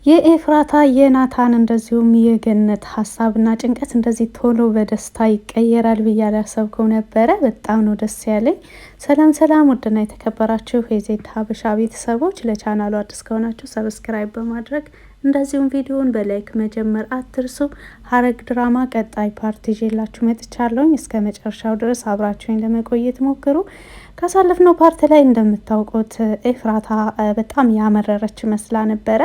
የኤፍራታ የናታን እንደዚሁም የገነት ሀሳብና ጭንቀት እንደዚህ ቶሎ በደስታ ይቀየራል ብዬ አላሰብኩም ነበረ። በጣም ነው ደስ ያለኝ። ሰላም ሰላም፣ ውድና የተከበራችሁ የዜድ ሀበሻ ቤተሰቦች ለቻናሉ አዲስ ከሆናችሁ ሰብስክራይብ በማድረግ እንደዚሁም ቪዲዮውን በላይክ መጀመር አትርሱ። ሐረግ ድራማ ቀጣይ ፓርት ይዤላችሁ መጥቻለሁኝ። እስከ መጨረሻው ድረስ አብራችሁኝ ለመቆየት ሞክሩ። ካሳለፍነው ፓርት ላይ እንደምታውቁት ኤፍራታ በጣም ያመረረች መስላ ነበረ።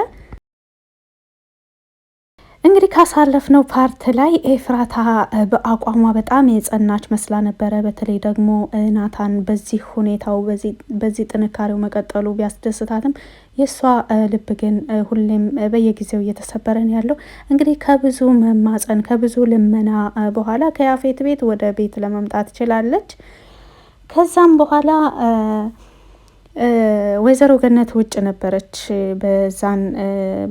እንግዲህ ካሳለፍነው ፓርት ላይ ኤፍራታ በአቋሟ በጣም የጸናች መስላ ነበረ። በተለይ ደግሞ ናታን በዚህ ሁኔታው በዚህ ጥንካሬው መቀጠሉ ቢያስደስታትም የእሷ ልብ ግን ሁሌም በየጊዜው እየተሰበረን ያለው እንግዲህ ከብዙ መማፀን ከብዙ ልመና በኋላ ከያፌት ቤት ወደ ቤት ለመምጣት ችላለች። ከዛም በኋላ ወይዘሮ ገነት ውጭ ነበረች። በዛን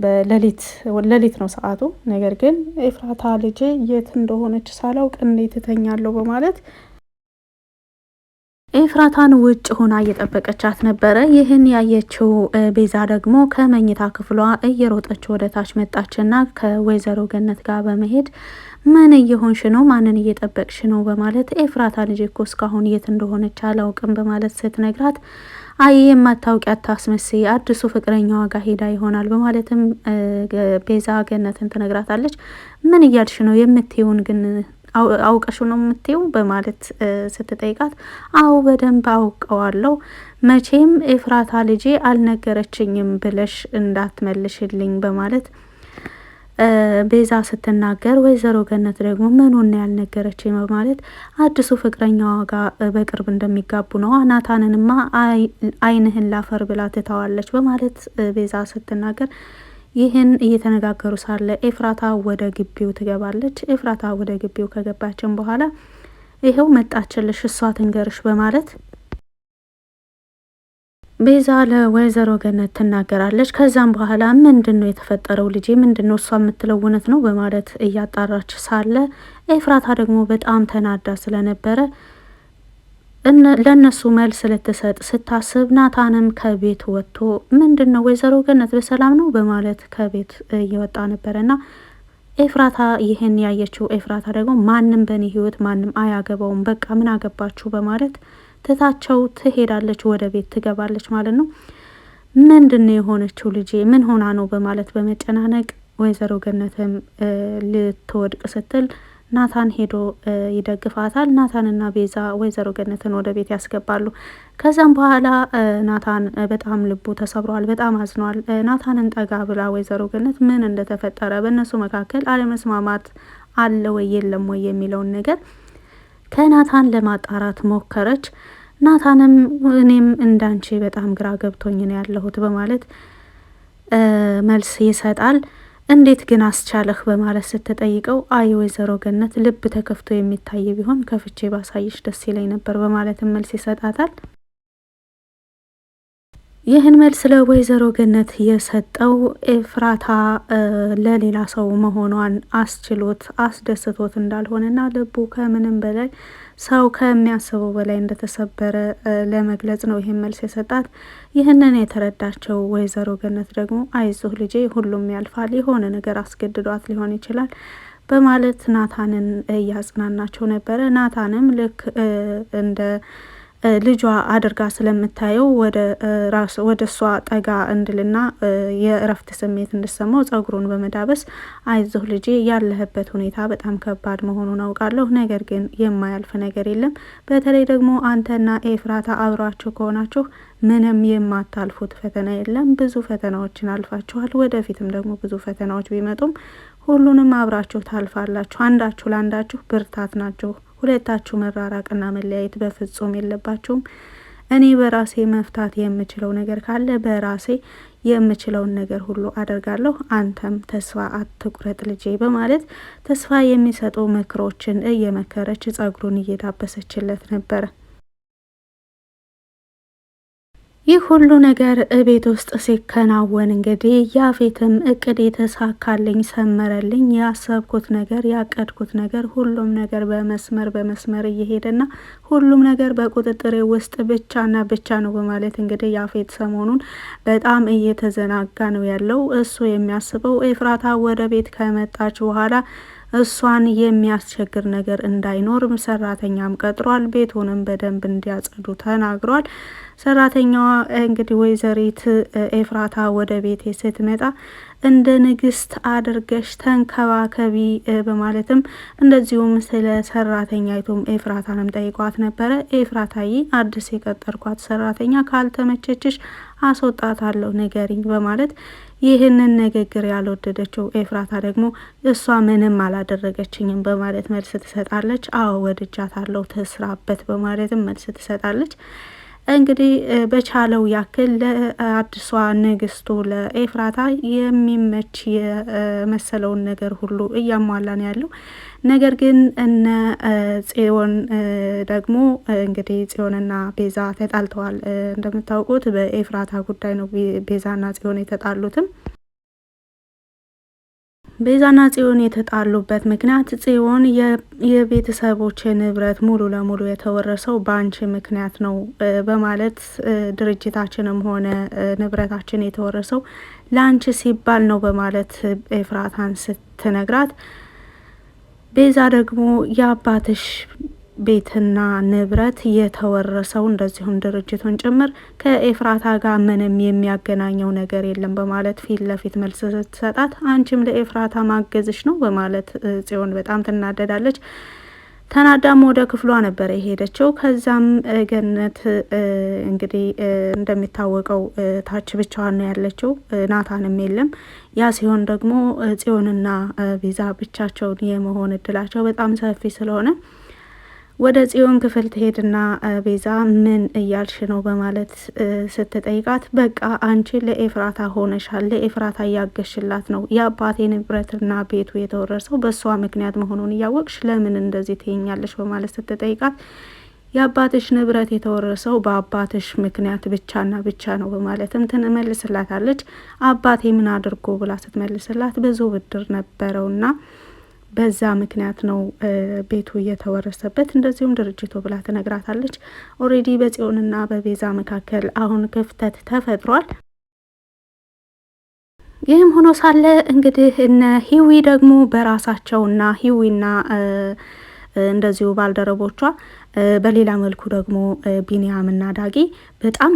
በሌሊት ነው ሰዓቱ። ነገር ግን ኤፍራታ ልጄ የት እንደሆነች ሳላውቅ እንዴት እተኛለሁ በማለት ኤፍራታን ውጭ ሆና እየጠበቀቻት ነበረ። ይህን ያየችው ቤዛ ደግሞ ከመኝታ ክፍሏ እየሮጠች ወደ ታች መጣችና ከወይዘሮ ገነት ጋር በመሄድ ምን እየሆንሽ ነው? ማንን እየጠበቅሽ ነው? በማለት ኤፍራታ ልጅ እኮ እስካሁን የት እንደሆነች አላውቅም በማለት ስትነግራት አይ የማታውቂ አታስመስይ፣ አዲሱ ፍቅረኛዋ ጋር ሄዳ ይሆናል በማለትም ቤዛ ገነትን ትነግራታለች። ምን እያልሽ ነው? የምትይውን ግን አውቀሽ ነው የምትይው በማለት ስትጠይቃት አዎ በደንብ አውቀዋለሁ፣ መቼም ኤፍራታ ልጄ አልነገረችኝም ብለሽ እንዳትመልሽልኝ በማለት ቤዛ ስትናገር፣ ወይዘሮ ገነት ደግሞ ምኑን ያልነገረችኝ በማለት አዲሱ ፍቅረኛዋ ጋር በቅርብ እንደሚጋቡ ነው፣ ናታንንማ ዓይንህን ላፈር ብላ ትተዋለች በማለት ቤዛ ስትናገር፣ ይህን እየተነጋገሩ ሳለ ኤፍራታ ወደ ግቢው ትገባለች። ኤፍራታ ወደ ግቢው ከገባችን በኋላ ይኸው መጣችልሽ፣ እሷ ትንገርሽ በማለት ቤዛ ለወይዘሮ ገነት ትናገራለች። ከዛም በኋላ ምንድን ነው የተፈጠረው ልጄ፣ ምንድን ነው እሷ የምትለው እውነት ነው በማለት እያጣራች ሳለ ኤፍራታ ደግሞ በጣም ተናዳ ስለነበረ ለእነሱ መልስ ልትሰጥ ስታስብ ናታንም ከቤት ወጥቶ ምንድን ነው ወይዘሮ ገነት በሰላም ነው በማለት ከቤት እየወጣ ነበረና ኤፍራታ ይህን ያየችው ኤፍራታ ደግሞ ማንም በእኔ ህይወት ማንም አያገባውም፣ በቃ ምን አገባችሁ በማለት ትታቸው ትሄዳለች። ወደ ቤት ትገባለች ማለት ነው። ምንድን ነው የሆነችው ልጄ፣ ምን ሆና ነው በማለት በመጨናነቅ ወይዘሮ ገነትም ልትወድቅ ስትል ናታን ሄዶ ይደግፋታል። ናታንና ቤዛ ወይዘሮ ገነትን ወደ ቤት ያስገባሉ። ከዛም በኋላ ናታን በጣም ልቡ ተሰብሯል፣ በጣም አዝኗል። ናታንን ጠጋ ብላ ወይዘሮ ገነት ምን እንደተፈጠረ በእነሱ መካከል አለመስማማት አለ ወይ የለም ወይ የሚለውን ነገር ከናታን ለማጣራት ሞከረች። ናታንም እኔም እንዳንቺ በጣም ግራ ገብቶኝ ነው ያለሁት በማለት መልስ ይሰጣል። እንዴት ግን አስቻለህ በማለት ስትጠይቀው አይ ወይዘሮ ገነት ልብ ተከፍቶ የሚታይ ቢሆን ከፍቼ ባሳይሽ ደስ ይለኝ ነበር በማለትም መልስ ይሰጣታል። ይህን መልስ ለወይዘሮ ገነት የሰጠው ኤፍራታ ለሌላ ሰው መሆኗን አስችሎት አስደስቶት እንዳልሆነና ልቡ ከምንም በላይ ሰው ከሚያስበው በላይ እንደተሰበረ ለመግለጽ ነው ይህን መልስ የሰጣት። ይህንን የተረዳቸው ወይዘሮ ገነት ደግሞ አይዞህ ልጄ ሁሉም ያልፋል፣ የሆነ ነገር አስገድዷት ሊሆን ይችላል በማለት ናታንን እያጽናናቸው ነበረ። ናታንም ልክ እንደ ልጇ አድርጋ ስለምታየው ወደ እሷ ጠጋ እንድልና የእረፍት ስሜት እንድሰማው ጸጉሩን በመዳበስ አይዞህ ልጄ ያለህበት ሁኔታ በጣም ከባድ መሆኑን አውቃለሁ፣ ነገር ግን የማያልፍ ነገር የለም። በተለይ ደግሞ አንተና ኤፍራታ አብራችሁ ከሆናችሁ ምንም የማታልፉት ፈተና የለም። ብዙ ፈተናዎችን አልፋችኋል። ወደፊትም ደግሞ ብዙ ፈተናዎች ቢመጡም ሁሉንም አብራችሁ ታልፋላችሁ። አንዳችሁ ለአንዳችሁ ብርታት ናችሁ። ሁለታችሁ መራራቅና መለያየት በፍጹም የለባችሁም። እኔ በራሴ መፍታት የምችለው ነገር ካለ በራሴ የምችለውን ነገር ሁሉ አደርጋለሁ። አንተም ተስፋ አትቁረጥ ልጄ በማለት ተስፋ የሚሰጡ ምክሮችን እየመከረች ጸጉሩን እየዳበሰችለት ነበረ። ይህ ሁሉ ነገር እቤት ውስጥ ሲከናወን እንግዲህ ያፌትም እቅድ የተሳካልኝ ሰመረልኝ፣ ያሰብኩት ነገር ያቀድኩት ነገር ሁሉም ነገር በመስመር እየሄደና ሁሉም ነገር በቁጥጥሬ ውስጥ ብቻና ብቻ ነው በማለት እንግዲህ ያፌት ሰሞኑን በጣም እየተዘናጋ ነው ያለው። እሱ የሚያስበው ኤፍራታ ወደ ቤት ከመጣች በኋላ እሷን የሚያስቸግር ነገር እንዳይኖር ሰራተኛም ቀጥሯል። ቤቱንም በደንብ እንዲያጸዱ ተናግሯል። ሰራተኛዋ እንግዲህ ወይዘሪት ኤፍራታ ወደ ቤቴ ስትመጣ እንደ ንግስት አድርገሽ ተንከባከቢ በማለትም እንደዚሁም ስለ ሰራተኛይቱም ኤፍራታንም ጠይቋት ነበረ። ኤፍራታዬ አዲስ የቀጠርኳት ሰራተኛ ካልተመቸችሽ አስወጣታለሁ ንገሪኝ በማለት ይህንን ንግግር ያልወደደችው ኤፍራታ ደግሞ እሷ ምንም አላደረገችኝም በማለት መልስ ትሰጣለች። አዎ ወድጃታለሁ ትስራበት በማለትም መልስ ትሰጣለች። እንግዲህ በቻለው ያክል ለአዲሷ ንግስቱ ለኤፍራታ የሚመች የመሰለውን ነገር ሁሉ እያሟላ ነው ያለው። ነገር ግን እነ ጽዮን ደግሞ እንግዲህ ጽዮንና ቤዛ ተጣልተዋል። እንደምታውቁት በኤፍራታ ጉዳይ ነው ቤዛና ጽዮን የተጣሉትም። ቤዛና ጽዮን የተጣሉበት ምክንያት ጽዮን የቤተሰቦች ንብረት ሙሉ ለሙሉ የተወረሰው በአንቺ ምክንያት ነው በማለት ድርጅታችንም ሆነ ንብረታችን የተወረሰው ለአንቺ ሲባል ነው በማለት ኤፍራታን ስትነግራት፣ ቤዛ ደግሞ የአባትሽ ቤትና ንብረት የተወረሰው እንደዚሁም ድርጅቱን ጭምር ከኤፍራታ ጋር ምንም የሚያገናኘው ነገር የለም በማለት ፊት ለፊት መልስ ስትሰጣት፣ አንቺም ለኤፍራታ ማገዝሽ ነው በማለት ጽዮን በጣም ትናደዳለች። ተናዳም ወደ ክፍሏ ነበር የሄደችው። ከዛም ገነት እንግዲህ እንደሚታወቀው ታች ብቻዋን ነው ያለችው፣ ናታንም የለም። ያ ሲሆን ደግሞ ጽዮንና ቤዛ ብቻቸውን የመሆን እድላቸው በጣም ሰፊ ስለሆነ ወደ ጽዮን ክፍል ትሄድና ቤዛ ምን እያልሽ ነው በማለት ስትጠይቃት፣ በቃ አንቺ ለኤፍራታ ሆነሻል፣ ለኤፍራታ እያገሽላት ነው። የአባቴ ንብረትና ቤቱ የተወረሰው በእሷ ምክንያት መሆኑን እያወቅሽ ለምን እንደዚህ ትይኛለሽ በማለት ስትጠይቃት፣ የአባትሽ ንብረት የተወረሰው በአባትሽ ምክንያት ብቻና ብቻ ነው በማለትም ትመልስላታለች። አባቴ ምን አድርጎ ብላ ስትመልስላት፣ ብዙ ብድር ነበረውና በዛ ምክንያት ነው ቤቱ እየተወረሰበት እንደዚሁም ድርጅቱ ብላ ትነግራታለች። ኦሬዲ በጽዮንና በቤዛ መካከል አሁን ክፍተት ተፈጥሯል። ይህም ሆኖ ሳለ እንግዲህ እነ ሂዊ ደግሞ በራሳቸውና ሂዊና እንደዚሁ ባልደረቦቿ በሌላ መልኩ ደግሞ ቢኒያምና ዳጊ በጣም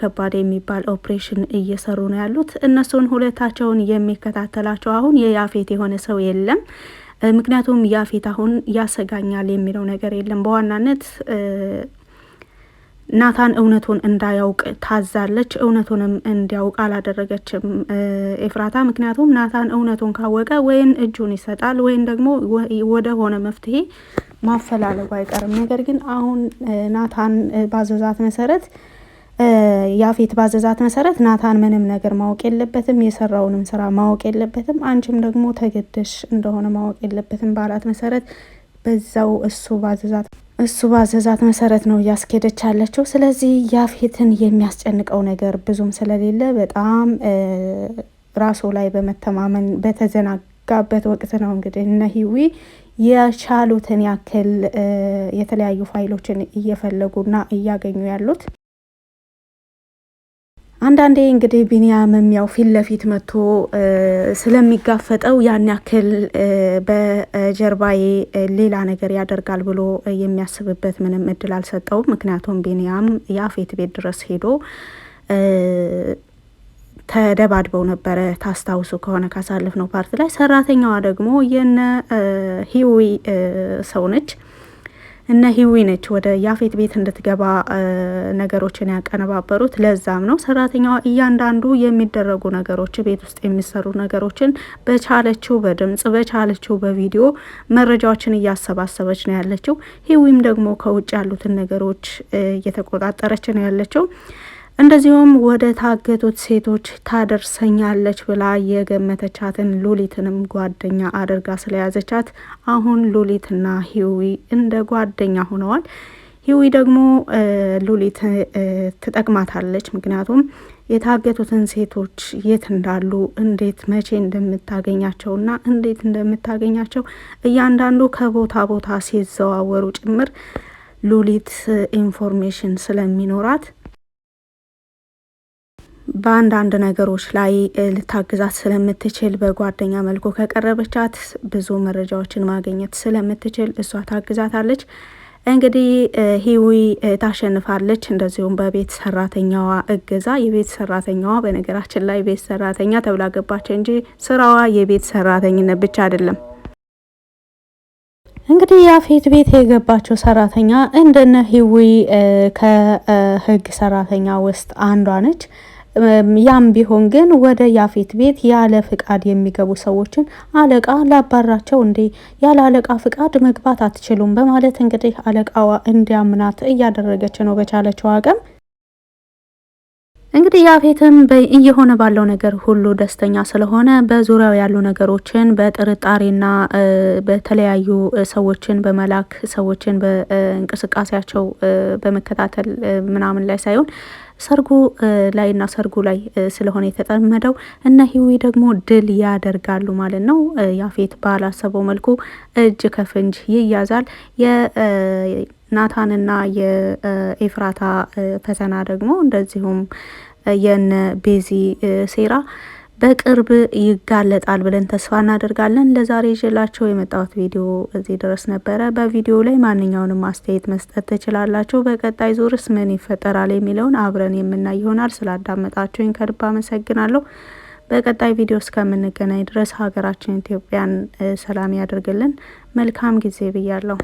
ከባድ የሚባል ኦፕሬሽን እየሰሩ ነው ያሉት። እነሱን ሁለታቸውን የሚከታተላቸው አሁን የያፌት የሆነ ሰው የለም። ምክንያቱም ያፌት አሁን ያሰጋኛል የሚለው ነገር የለም። በዋናነት ናታን እውነቱን እንዳያውቅ ታዛለች። እውነቱንም እንዲያውቅ አላደረገችም ኤፍራታ። ምክንያቱም ናታን እውነቱን ካወቀ ወይን እጁን ይሰጣል ወይም ደግሞ ወደ ሆነ መፍትሄ ማፈላለጉ አይቀርም። ነገር ግን አሁን ናታን ባዘዛት መሰረት ያፌት ባዘዛት መሰረት ናታን ምንም ነገር ማወቅ የለበትም፣ የሰራውንም ስራ ማወቅ የለበትም፣ አንቺም ደግሞ ተገደሽ እንደሆነ ማወቅ የለበትም ባላት መሰረት በዛው እሱ ባዘዛት መሰረት ነው እያስኬደች ያለችው። ስለዚህ ያፌትን የሚያስጨንቀው ነገር ብዙም ስለሌለ በጣም ራሱ ላይ በመተማመን በተዘናጋበት ወቅት ነው እንግዲህ እነ ሂዊ የቻሉትን ያክል የተለያዩ ፋይሎችን እየፈለጉና እያገኙ ያሉት። አንዳንዴ እንግዲህ ቢኒያምም ያው ፊት ለፊት መጥቶ ስለሚጋፈጠው ያን ያክል በጀርባዬ ሌላ ነገር ያደርጋል ብሎ የሚያስብበት ምንም እድል አልሰጠውም። ምክንያቱም ቢኒያም ያፌት ቤት ድረስ ሄዶ ተደባድበው ነበረ፣ ታስታውሱ ከሆነ ካሳለፍነው ፓርት ላይ። ሰራተኛዋ ደግሞ የነ ሂዊ ሰው ነች። እነ ሂዊ ነች ወደ ያፌት ቤት እንድትገባ ነገሮችን ያቀነባበሩት። ለዛም ነው ሰራተኛዋ እያንዳንዱ የሚደረጉ ነገሮች ቤት ውስጥ የሚሰሩ ነገሮችን በቻለችው በድምጽ በቻለችው በቪዲዮ መረጃዎችን እያሰባሰበች ነው ያለችው። ሂዊም ደግሞ ከውጭ ያሉትን ነገሮች እየተቆጣጠረች ነው ያለችው። እንደዚሁም ወደ ታገቱት ሴቶች ታደርሰኛለች ብላ የገመተቻትን ሉሊትንም ጓደኛ አድርጋ ስለያዘቻት አሁን ሉሊትና ሂዊ እንደ ጓደኛ ሆነዋል። ሂዊ ደግሞ ሉሊት ትጠቅማታለች። ምክንያቱም የታገቱትን ሴቶች የት እንዳሉ እንዴት መቼ እንደምታገኛቸውና እንዴት እንደምታገኛቸው እያንዳንዱ ከቦታ ቦታ ሲዘዋወሩ ጭምር ሉሊት ኢንፎርሜሽን ስለሚኖራት በአንዳንድ ነገሮች ላይ ልታግዛት ስለምትችል በጓደኛ መልኩ ከቀረበቻት ብዙ መረጃዎችን ማግኘት ስለምትችል እሷ ታግዛታለች። እንግዲህ ሂዊ ታሸንፋለች። እንደዚሁም በቤት ሰራተኛዋ እገዛ የቤት ሰራተኛዋ በነገራችን ላይ ቤት ሰራተኛ ተብላ ገባች እንጂ ስራዋ የቤት ሰራተኝነት ብቻ አይደለም። እንግዲህ ያፌት ቤት የገባቸው ሰራተኛ እንደነ ሂዊ ከህግ ሰራተኛ ውስጥ አንዷ ነች። ያም ቢሆን ግን ወደ ያፌት ቤት ያለ ፍቃድ የሚገቡ ሰዎችን አለቃ ላባራቸው እንዴ ያለ አለቃ ፍቃድ መግባት አትችሉም በማለት እንግዲህ አለቃዋ እንዲያምናት እያደረገች ነው በቻለችው አቅም። እንግዲህ ያፌትም እየሆነ ባለው ነገር ሁሉ ደስተኛ ስለሆነ በዙሪያው ያሉ ነገሮችን በጥርጣሬና በተለያዩ ሰዎችን በመላክ ሰዎችን በእንቅስቃሴያቸው በመከታተል ምናምን ላይ ሳይሆን ሰርጉ ላይና ሰርጉ ላይ ስለሆነ የተጠመደው እነ ሂዊ ደግሞ ድል ያደርጋሉ ማለት ነው። ያፌት ባላሰበው መልኩ እጅ ከፍንጅ ይያዛል። የናታንና የኤፍራታ ፈተና ደግሞ እንደዚሁም የነ ቤዚ ሴራ በቅርብ ይጋለጣል ብለን ተስፋ እናደርጋለን። ለዛሬ ይዤላችሁ የመጣሁት ቪዲዮ እዚህ ድረስ ነበረ። በቪዲዮ ላይ ማንኛውንም አስተያየት መስጠት ትችላላችሁ። በቀጣይ ዙርስ ምን ይፈጠራል የሚለውን አብረን የምናይ ይሆናል። ስላዳመጣችሁኝ ከልብ አመሰግናለሁ። በቀጣይ ቪዲዮ እስከምንገናኝ ድረስ ሀገራችን ኢትዮጵያን ሰላም ያደርግልን። መልካም ጊዜ ብያለሁ።